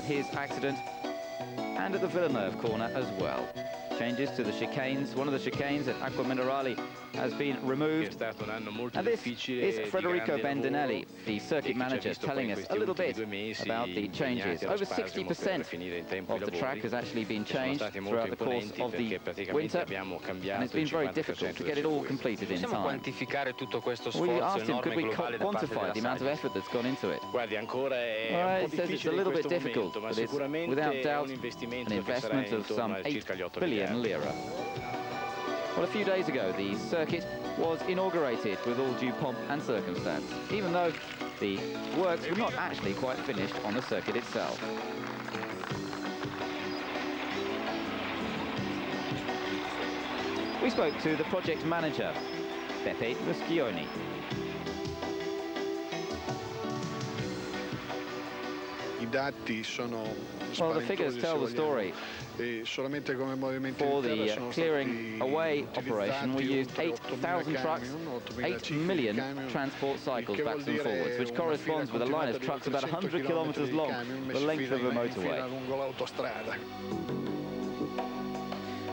had his accident, and at the Villeneuve corner as well. Changes to the chicanes. One of the chicanes at Acqua Minerali has been removed. And this is Federico Bendinelli, the circuit manager, telling us a little bit about the changes. Over 60% of the track has actually been changed throughout the course of the winter, and it's been very difficult to get it all completed in time. We asked him, could we quantify the amount of effort that's gone into it? Well, he says it's a little bit difficult, but it's without doubt an investment of some 8 billion lira. Well, a few days ago, the circuit was inaugurated with all due pomp and circumstance, even though the works were not actually quite finished on the circuit itself. We spoke to the project manager, Pepe Muschioni. Well, the figures tell the story. For the clearing away operation, we used 8,000 trucks, 8 million transport cycles backwards and forwards, which corresponds with a line of trucks about 100 kilometers long, the length of a motorway.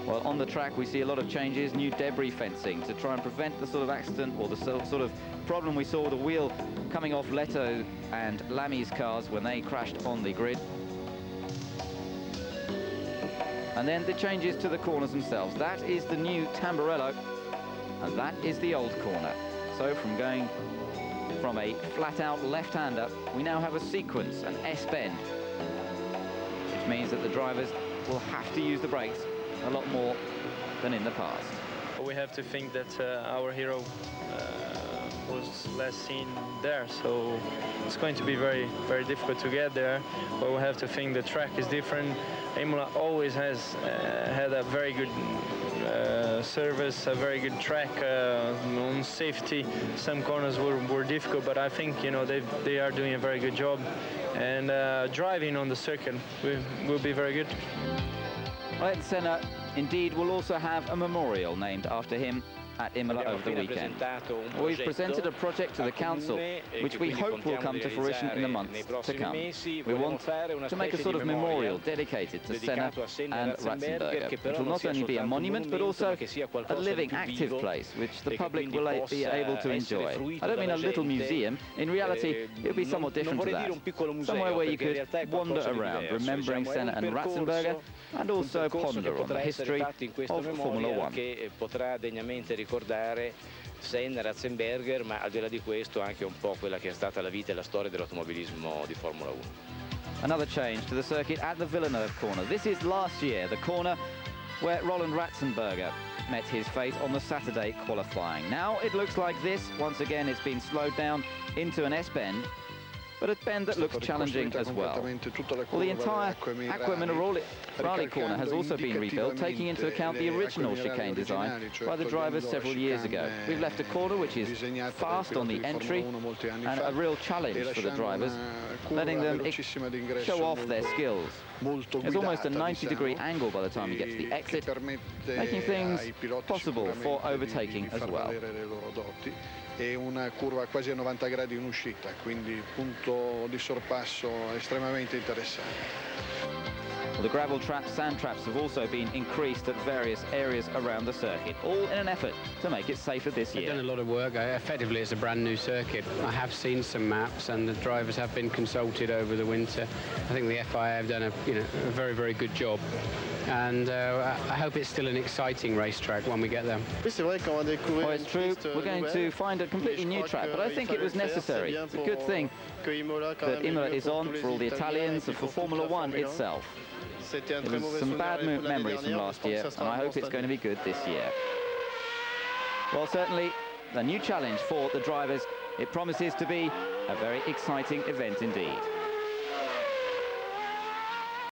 Well, on the track we see a lot of changes, new debris fencing to try and prevent the sort of accident or the sort of problem we saw with the wheel coming off Leto and Lami's cars when they crashed on the grid. And then the changes to the corners themselves. That is the new Tamburello, and that is the old corner. So from going from a flat-out left-hander, we now have a sequence, an S-bend, which means that the drivers will have to use the brakes a lot more than in the past. We have to think that our hero was last seen there, so it's going to be very, very difficult to get there. But we have to think the track is different. Imola always has had a very good service, a very good track on safety. Some corners were difficult, but I think, you know, they are doing a very good job, and driving on the circuit will be very good. Ayrton Senna indeed will also have a memorial named after him at Imola over the weekend. We've presented a project to the council which we hope will come to fruition in the months to come. We want to make a sort of memorial dedicated to Senna and Ratzenberger, which will not only be a monument but also a living, active place which the public will be able to enjoy. I don't mean a little museum. In reality, it would be somewhat different to that. Somewhere where you could wander around, remembering Senna and Ratzenberger, and also ponder on the history of Formula One. Ricordare Senna, Ratzenberger, ma al di là di questo anche un po' quella che è stata la vita e la storia dell'automobilismo di Formula 1. Another change to the circuit at the Villeneuve corner. This is last year, the corner where Roland Ratzenberger met his fate on the Saturday qualifying. Now it looks like this. Once again, it's been slowed down into an S-bend, but a bend that looks challenging as well. Well, the entire Acqua Minerali corner has also been rebuilt, taking into account the original chicane design by the drivers several years ago. We've left a corner which is fast on the entry and a real challenge for the drivers, letting them show off their skills. There's almost a 90-degree angle by the time you get to the exit, making things possible for overtaking as well. E una curva quasi a 90 gradi in uscita, quindi punto di sorpasso estremamente interessante. Well, the gravel traps, sand traps have also been increased at various areas around the circuit, all in an effort to make it safer this year. They've done a lot of work. Effectively, it's a brand new circuit. I have seen some maps, and the drivers have been consulted over the winter. I think the FIA have done a very, very good job. And I hope it's still an exciting racetrack when we get there. Well, it's true, we're going to find a completely new track, but I think it was necessary. It's a good thing that Imola is on for all the Italians and for Formula One itself. There was some bad memories from last year, and I hope it's going to be good this year. Well, certainly a new challenge for the drivers. It promises to be a very exciting event indeed.